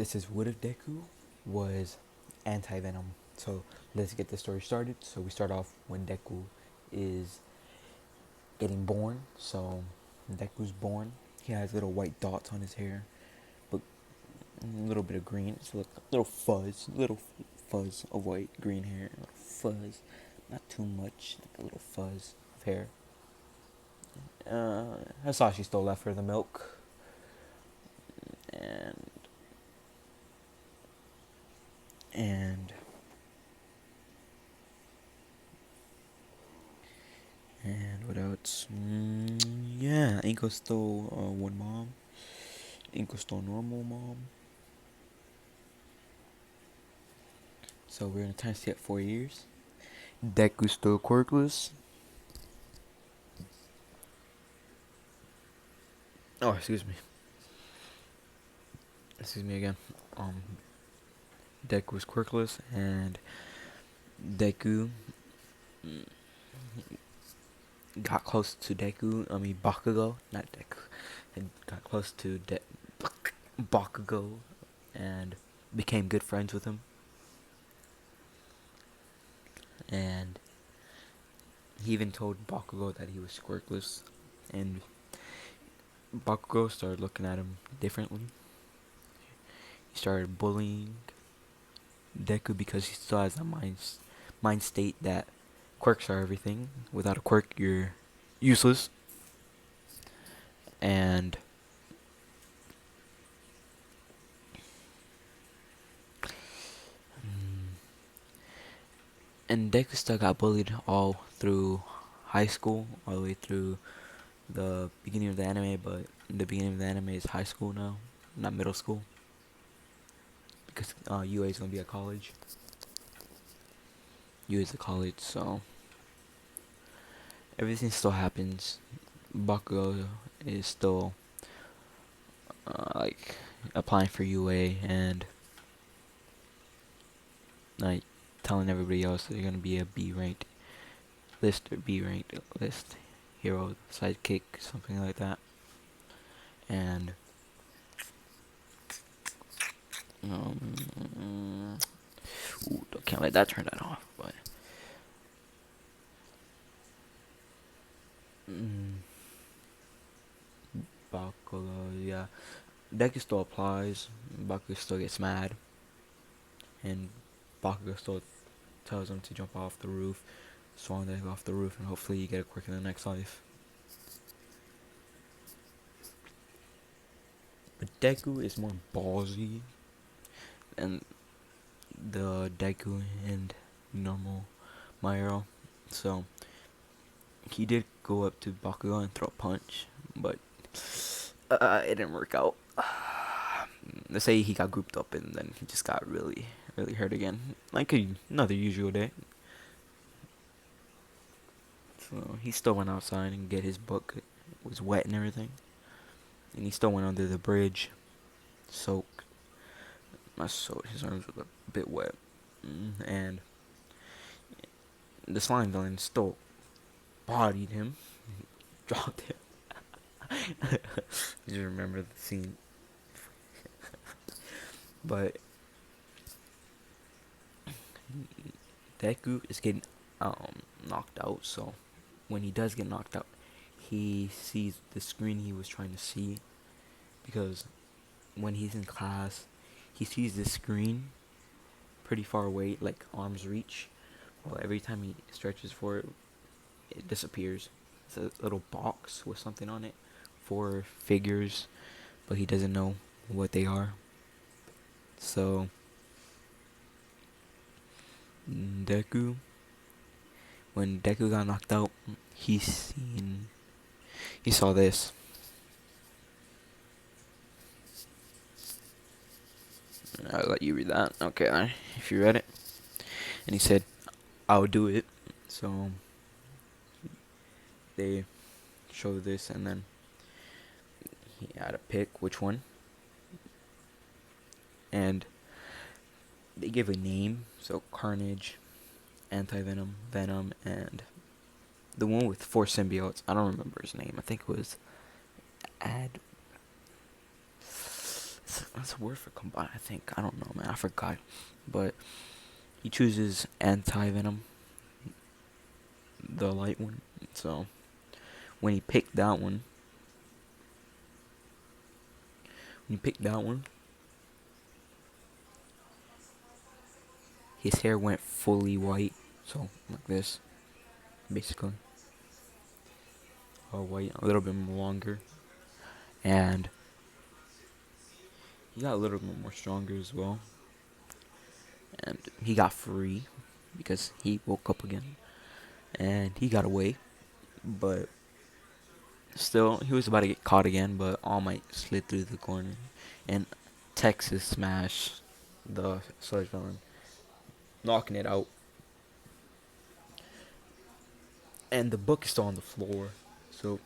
this is what if Deku was anti-venom. So let's get the story started. So we start off when Deku is getting born. So Deku's born. He has little white dots on his hair, but a little bit of green. It's a little fuzz of white green hair, a little fuzz, not too much, like a little fuzz of hair. Hasashi still left her the milk, and and and what else? Yeah, Inko's still one mom. Inko's still normal mom. So we're in a time skip 4 years. Deku's still quirkless. Oh, excuse me. Excuse me again. Um, Deku's quirkless, and Deku got close to Deku. I mean Bakugo, not Deku. And got close to Bakugo, and became good friends with him. And he even told Bakugo that he was quirkless, and Bakugo started looking at him differently. He started bullying Deku because he still has a mind state that quirks are everything. Without a quirk, you're useless. And and Deku still got bullied all through high school, all the way through the beginning of the anime. But the beginning of the anime is high school now, not middle school, because UA is gonna be at college. UA is a college, so everything still happens. Bakugo is still like applying for UA and like telling everybody else that you're gonna be a B ranked list or B ranked list hero, sidekick, something like that. And can't let that turn that off. But Bakugo, yeah, Deku still applies. Bakugo still gets mad, and Bakugo still tells him to jump off the roof, swan Deku off the roof, and hopefully you get a quirk in the next life. But Deku is more ballsy than the Deku and normal My Hero. So he did go up to Bakugo and throw a punch, but it didn't work out. Let's say he got grouped up and then he just got really, really hurt again, like another usual day. So he still went outside and get his book. It was wet and everything, and he still went under the bridge, soaked. Not soaked. His arms were a bit wet, and the slime villain still bodied him, dropped him. Just remember the scene. But Deku is getting knocked out, so when he does get knocked out, he sees the screen he was trying to see, because when he's in class, he sees the screen pretty far away, like arm's reach. Well, every time he stretches for it, it disappears. It's a little box with something on it, 4 figures, but he doesn't know what they are. So Deku, when Deku got knocked out, he saw this. I'll let you read that. Okay, if you read it. And he said, "I'll do it." So they show this, and then he had to pick which one. And they give a name, so Carnage, anti-venom, venom, and the one with 4 symbiotes. I don't remember his name. I think it was That's a word for combine. I think I don't know, man. I forgot, but he chooses anti-venom, the light one. So when he picked that one, his hair went fully white. So like this, basically, all white, a little bit more longer, and he got a little bit more stronger as well. And he got free because he woke up again, and he got away. But still, he was about to get caught again. But All Might slid through the corner, and Texas smashed the Sludge Villain, knocking it out. And the book is still on the floor, so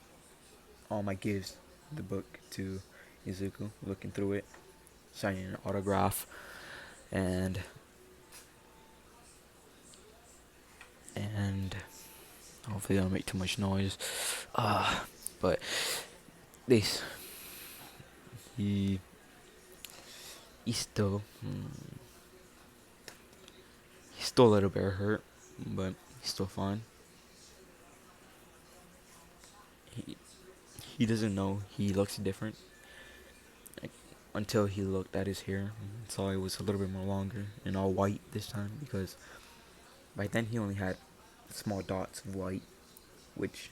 All Might gives the book to Izuku, looking through it, signing an autograph, and and hopefully they don't make too much noise. But this he he's still he's still a little bit hurt, but he's still fine. He he doesn't know he looks different, like, until he looked at his hair and saw it was a little bit more longer and all white this time, because by then he only had small dots of white, which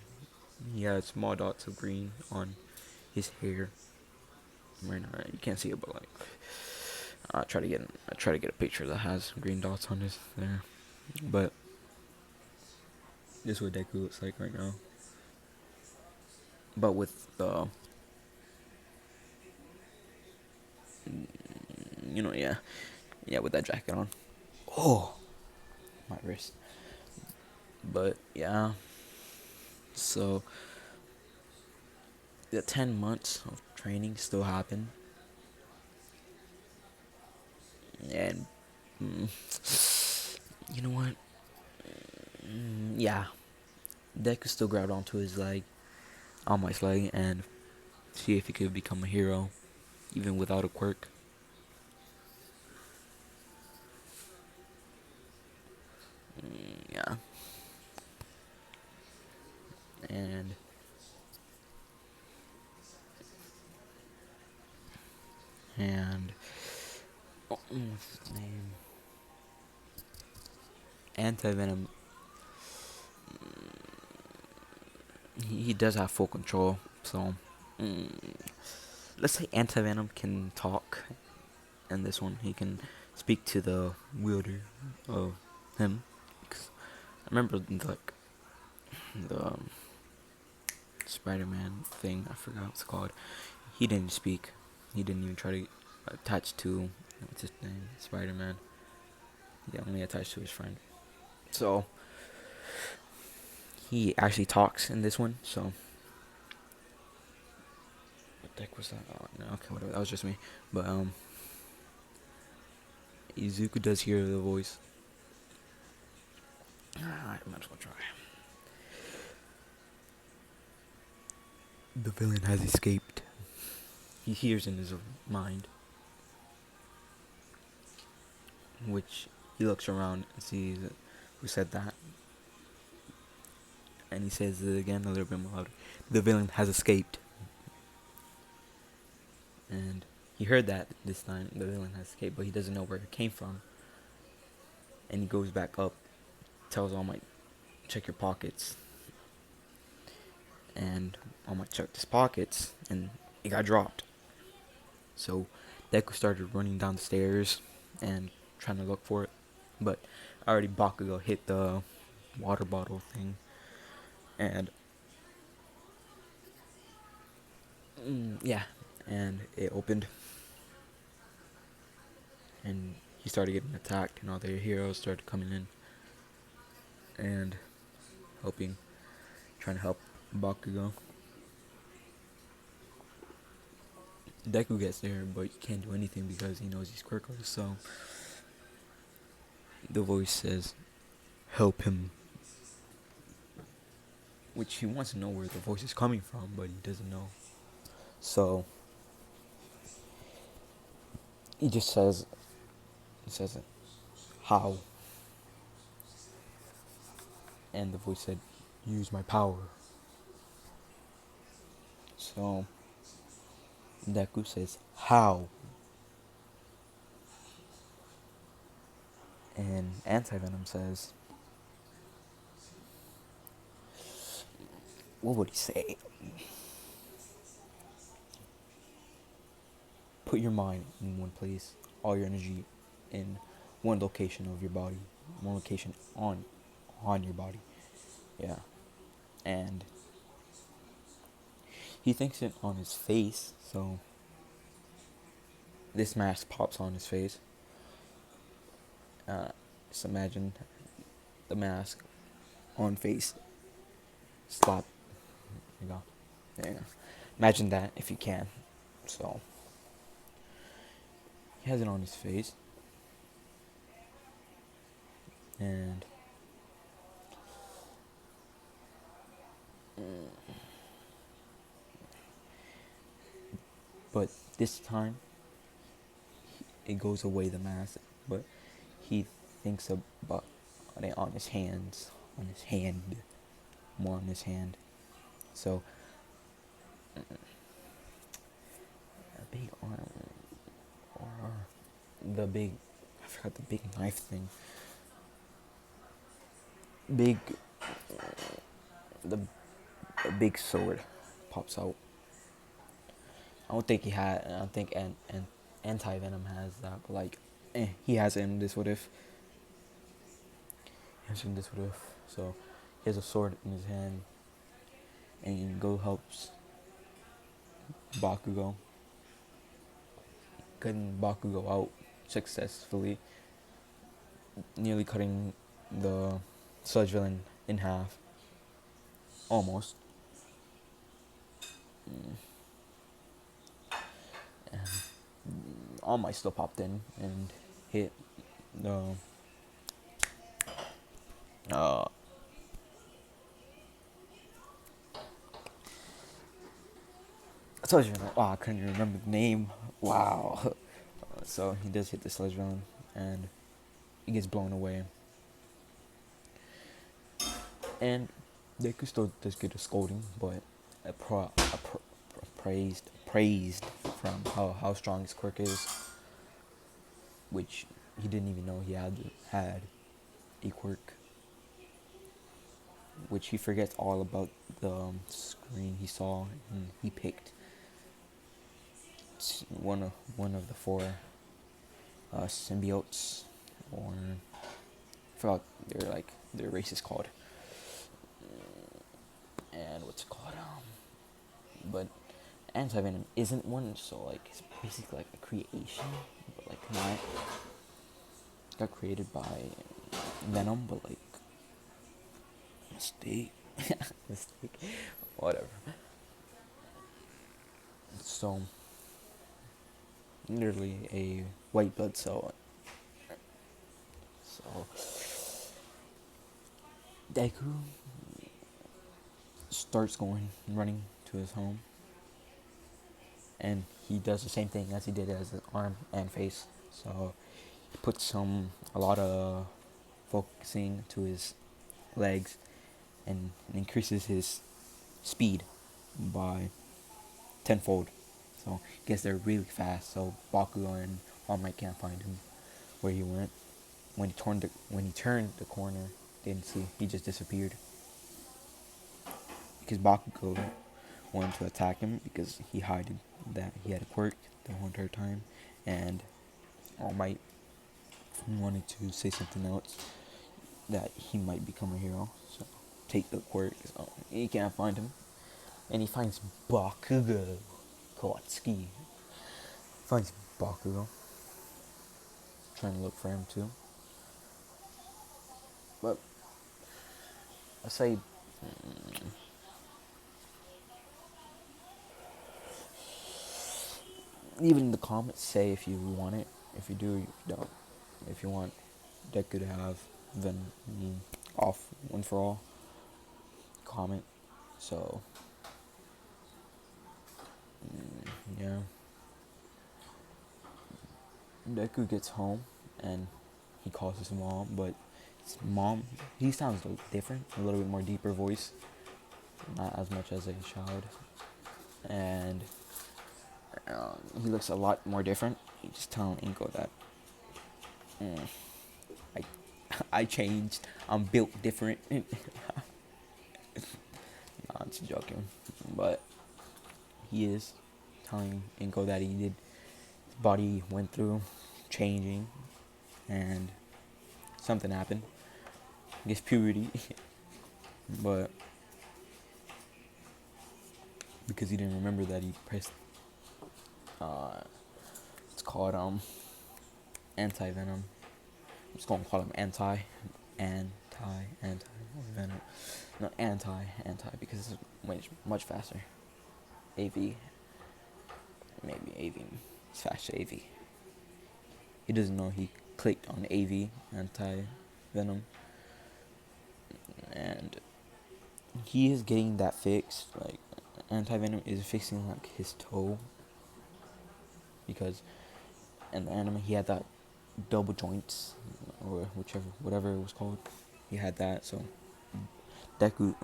he had small dots of green on his hair. Right now you can't see it, but like I try to get a picture that has green dots on his there. But this is what Deku looks like right now. But with the yeah, with that jacket on. Oh, my wrist. But yeah, so the 10 months of training still happen, and you know what? Yeah, Deku still grabbed onto his leg, on my leg, and see if he could become a hero, even without a quirk. Yeah, and and what's his name? Anti-venom. He does have full control, so mm, let's say anti-venom can talk, and this one he can speak to the wielder of him. 'Cause I remember the Spider-Man thing. I forgot what it's called. He didn't speak. He didn't even try to attach to what's his name, Spider-Man. He only attached to his friend. So he actually talks in this one. So what the heck was that? Oh, no, okay, whatever. That was just me. But Izuku does hear the voice. I might as well try. The villain has escaped. He hears in his mind, which he looks around and sees who said that, and he says it again a little bit more louder. The villain has escaped, and he heard that this time. The villain has escaped, but he doesn't know where it came from. And he goes back up, tells All Might, check your pockets. And All Might checked his pockets, and it got dropped. So Deku started running down the stairs and trying to look for it, but already Bakugo hit the water bottle thing, and yeah, and it opened, and he started getting attacked, and all the heroes started coming in and helping, trying to help Bakugo. Deku gets there, but he can't do anything because he knows he's quirkless. So the voice says, "Help him," which he wants to know where the voice is coming from, but he doesn't know. So he just says, he says, how? And the voice said, use my power. So Deku says, how? And anti-venom says, what would he say? Put your mind in one place, all your energy in one location of your body, one location on your body. Yeah. And he thinks it on his face, so this mask pops on his face. Just imagine the mask on face. Slap. There you go. There you go. Imagine that if you can. So he has it on his face. And but this time it goes away, the mask, but he thinks about it on his hands, on his hand, more on his hand. So a big arm, or the big, I forgot the big knife thing. Big, the a big sword pops out. I don't think anti-venom has that, but like, he has it in this what if. He has it in this what if. So he has a sword in his hand, and Go helps Bakugo, cutting Bakugo out successfully, nearly cutting the sludge villain in half, almost. And All Might still popped in and hit the uh, sludge villain. Wow, I couldn't even remember the name. Wow. So he does hit the sludge villain, and he gets blown away. And Deku still does get a scolding, but praised from how strong his quirk is, which he didn't even know he had a quirk, which he forgets all about the screen he saw, and he picked one of the four symbiotes, or I forgot their race is called, and what's it called? But anti-venom isn't one, so like it's basically like a creation, but like not got created by Venom, but like mistake, mistake, whatever. So literally a white blood cell. So Deku starts running to his home, and he does the same thing as he did as his arm and face. So he puts a lot of focusing to his legs, and increases his speed by tenfold. So he gets there really fast. So Bakugo and All Might can't find him where he went. When he turned the corner, they didn't see. He just disappeared. Because Bakugo wanted to attack him because he hid that he had a quirk the whole entire time, and All Might wanted to say something else, that he might become a hero. So take the quirk. So he can't find him, and he finds Bakugo. Kowatsuki finds Bakugo, trying to look for him too. But I say, even in the comments, say if you want it. If you do, you don't. If you want Deku to have Venom off one for all, comment. So yeah, Deku gets home and he calls his mom, but his mom, he sounds different, a little bit more deeper voice, not as much as a child, and he looks a lot more different. He just telling Inko that I I changed, I'm built different. Nah, I'm just joking, but he is telling Inko that he did. His body went through changing, and something happened. I guess puberty, but because he didn't remember that he pressed, it's called anti-venom. I'm just gonna call him anti-venom. No, anti because it's much faster. AV, maybe AV. It's faster AV. He doesn't know he clicked on AV, anti-venom, and he is getting that fixed. Like, anti-venom is fixing like his toe, because in the anime he had that double joints, or whatever it was called. He had that, so Deku,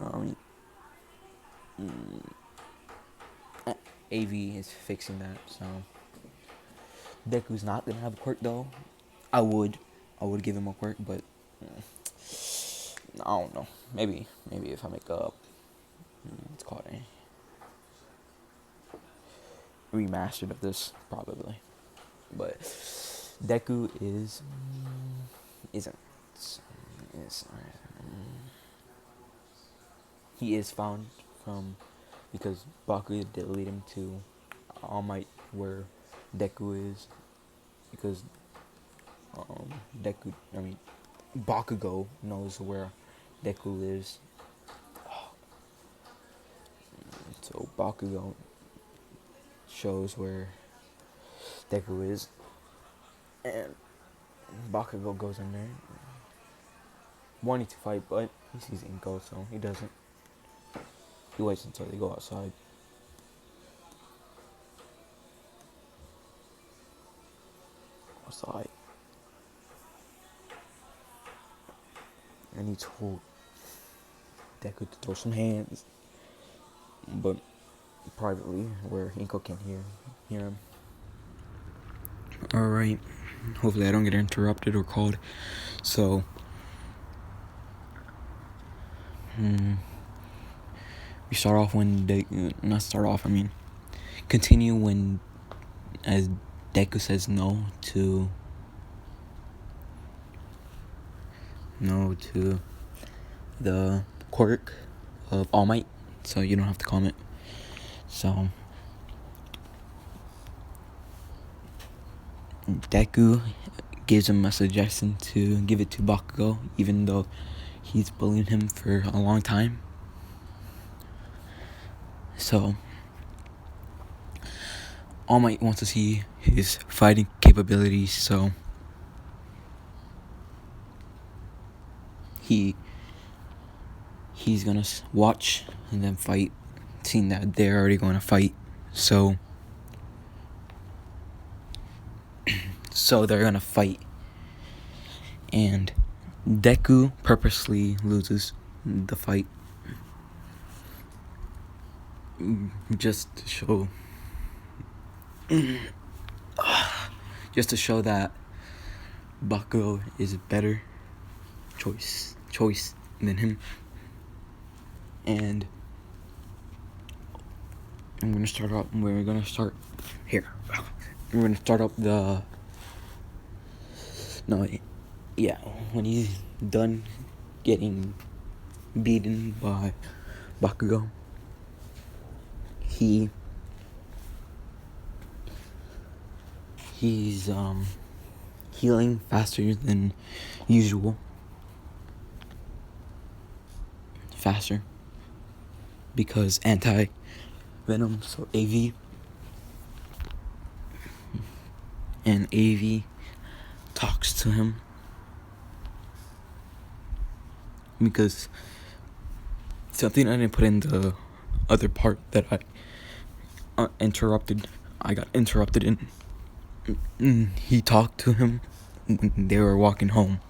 AV is fixing that. So Deku's not gonna have a quirk though. I would give him a quirk, but I don't know. Maybe if I make up, it's called a remastered of this, probably. But Deku isn't. He is found from, because Bakugo did lead him to All Might, where Deku is, because Bakugo knows where Deku lives. So Bakugo shows where Deku is, and Bakugo goes in there wanting to fight, but he sees Inko, so he doesn't. He waits until they go outside. And he told Deku to throw some hands, but privately, where Inko can't hear him. Alright, hopefully I don't get interrupted or called. So, we start off when continue when, as Deku says no to the quirk of All Might, so you don't have to comment. So Deku gives him a suggestion to give it to Bakugo, even though he's bullied him for a long time. So All Might wants to see his fighting capabilities, so he's gonna watch and then fight, seeing that they're already going to fight. So they're gonna fight, and Deku purposely loses the fight, just to show that Bakugo is a better choice than him. And we're gonna start here. We're gonna start up when he's done getting beaten by Bakugo, he's healing faster than usual. Faster because anti-venom, so AV, and AV talks to him, because something I didn't put in the other part that I got interrupted in, he talked to him. They were walking home.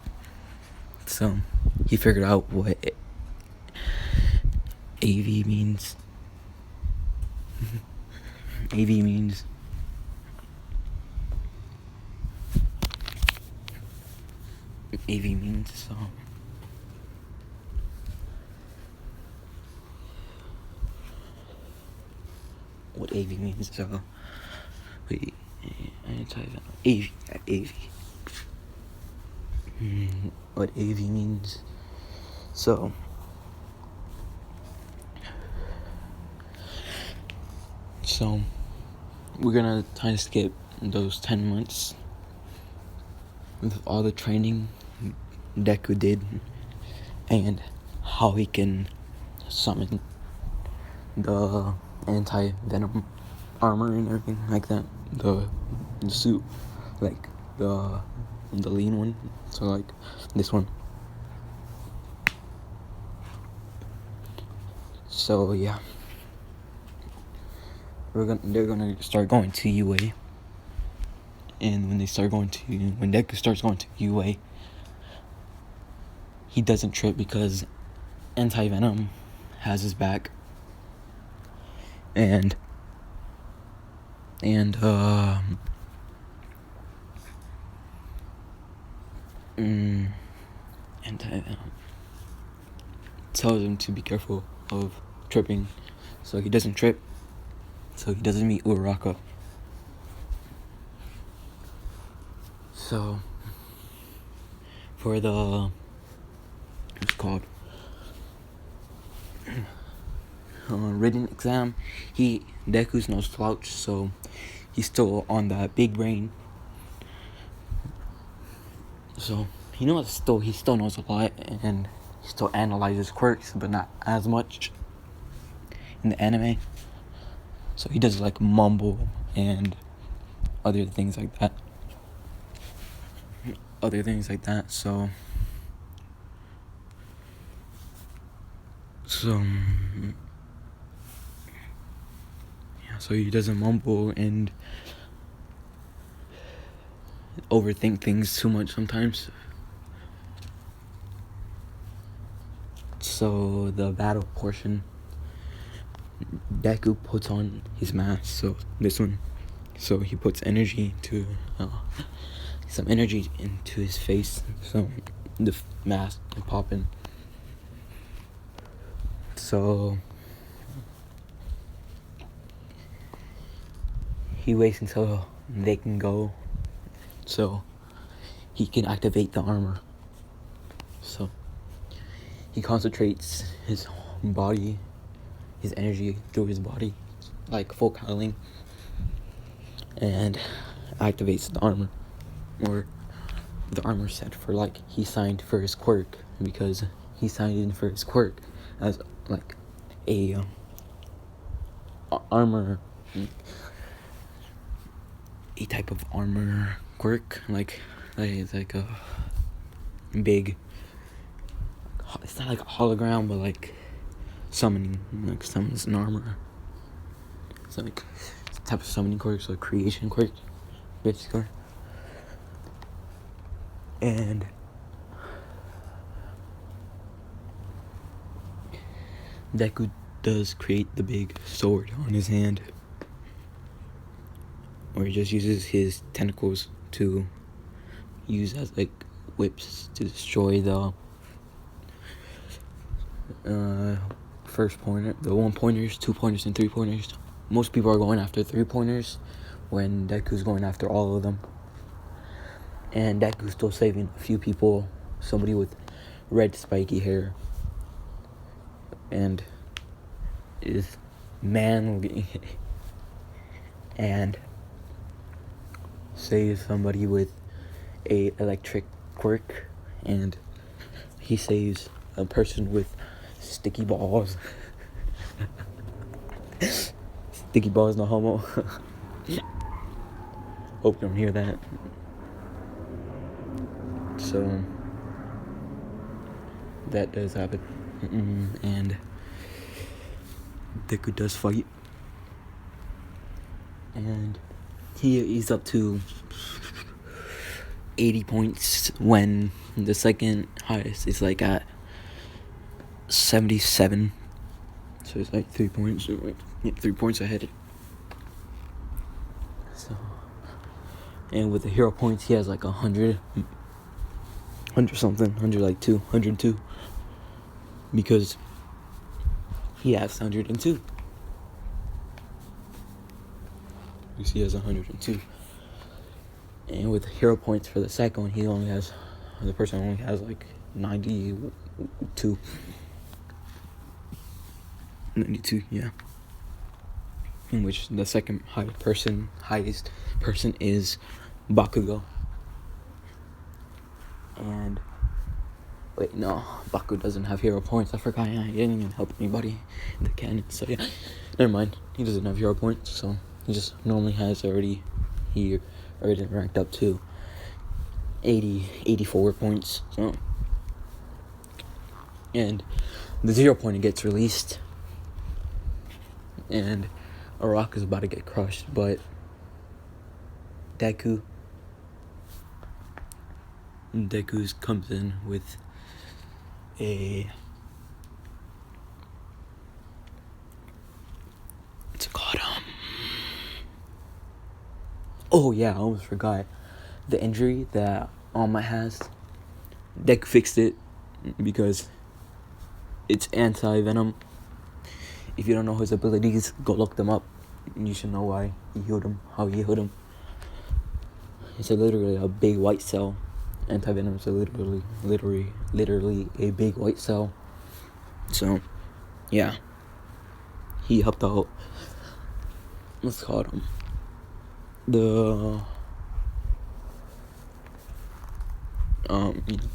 So he figured out what AV means. AV means so what AV means. So wait, anti-venom. AV. What AV means. So we're gonna kind of skip those 10 months with all the training Deku did and how he can summon the anti-venom armor and everything like that. The suit, like the lean one. So like this one. So yeah, they're gonna start going to UA, and when Deku starts going to UA, he doesn't trip because anti-venom has his back, and anti-venom tells him to be careful of tripping, so he doesn't trip, so he doesn't meet Uraraka. So for the written exam, Deku's no slouch, so he's still on that big brain. So he still knows a lot, and he still analyzes quirks, but not as much in the anime. So he does like mumble and other things like that. So he doesn't mumble and overthink things too much sometimes. So the battle portion, Deku puts on his mask, so this one. So he puts energy to some energy into his face, so the mask can pop in. So he waits until they can go, so he can activate the armor. So he concentrates his body, his energy through his body, like full cowling, and activates the armor, or the armor set for like he signed for his quirk, because he signed in for his quirk as like a armor, a type of armor quirk, like it's like a big, it's not like a hologram, but like summoning, like summons an armor. It's like it's a type of summoning quirk, so a creation quirk, basically. And Deku does create the big sword on his hand, or he just uses his tentacles to use as like whips to destroy the first pointer, the 1-pointers, 2-pointers, and 3-pointers. Most people are going after 3-pointers when Deku's going after all of them. And Deku's still saving a few people, somebody with red spiky hair, and is manly, and saves somebody with a electric quirk, and he saves a person with sticky balls. Sticky balls, no homo. Hope you don't hear that. So that does happen. And Deku does fight, and he's up to 80 points when the second highest is like at 77. So it's like 3 points. 3 points ahead. So, and with the hero points, he has like 100 something, 102, because he has 102. You see, he has 102. And with hero points for the second one, the person only has like 92. 92, yeah. In which the second highest person is Bakugo. And wait, no, Baku doesn't have hero points. I forgot. He didn't even help anybody in the canon. So yeah, never mind. He doesn't have hero points. So he just normally has already ranked up to 84 points. So, and the 0 pointer gets released, and Araki is about to get crushed, but Deku comes in with what's it called? Oh yeah, I almost forgot. The injury that Alma has, Deku fixed it because it's anti-venom. If you don't know his abilities, go look them up. You should know why he healed him, how he healed him. It's literally a big white cell. Anti-venom is literally a big white cell. So, yeah. He helped out. What's it called?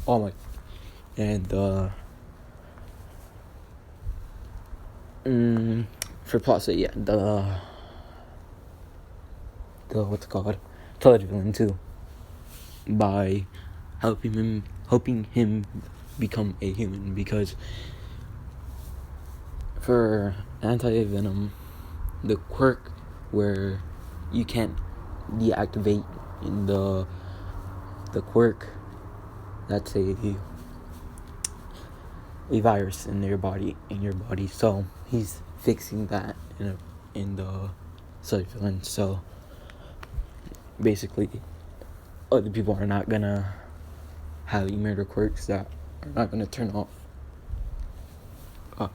All my, and for plot sake, yeah, the what's it called? Villain too, by helping him become a human, because for anti-venom, the quirk where you can't deactivate in the quirk, that's a virus in your body. So he's fixing that in the villain. So basically, other people are not gonna have emitter quirks that are not gonna turn off. I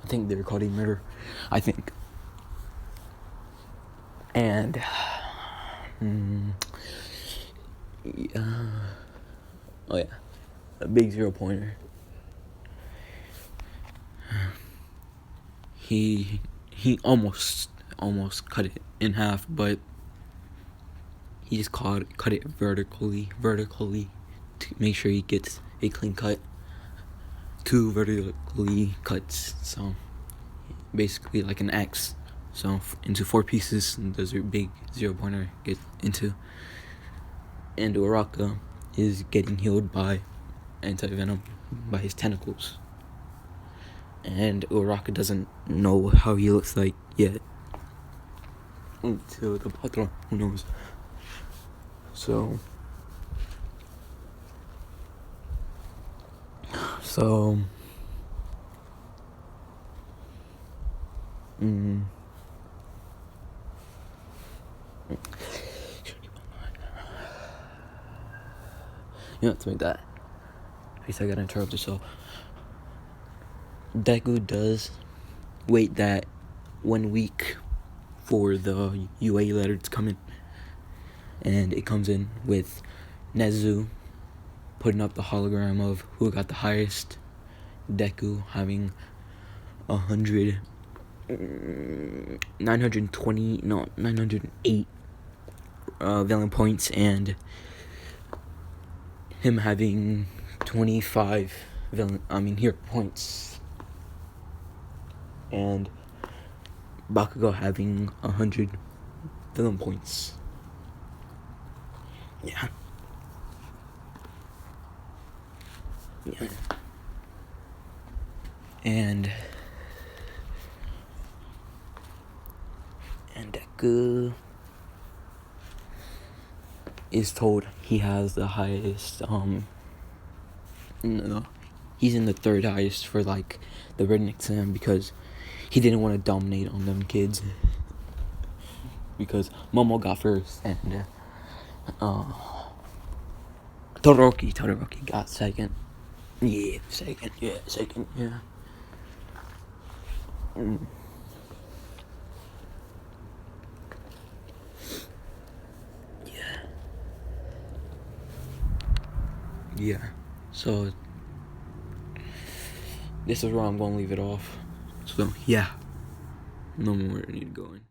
think they're called emitter. I think. And oh yeah, a big 0 pointer. He almost cut it in half, but he just cut it vertically to make sure he gets a clean cut. 2 vertically cuts, so basically like an X. So into 4 pieces, and those are big 0 pointer get into. And Uraka is getting healed by anti-venom, by his tentacles. And Uraka doesn't know how he looks like yet until the bottle. Who knows? So you know, to make that, at least I got interrupted. So Deku does wait that 1 week for the UA letter to come in, and it comes in with Nezu putting up the hologram of who got the highest. Deku having 908 villain points, and him having 25 hero points, and Bakugo having 100 villain points. Yeah. And Deku is told he has the highest, no, he's in the third highest for like the written exam because he didn't want to dominate on them kids. Because Momo got first and Todoroki got second. Yeah, second. Yeah. Yeah. So this is where I'm gonna leave it off. So yeah, no more need going.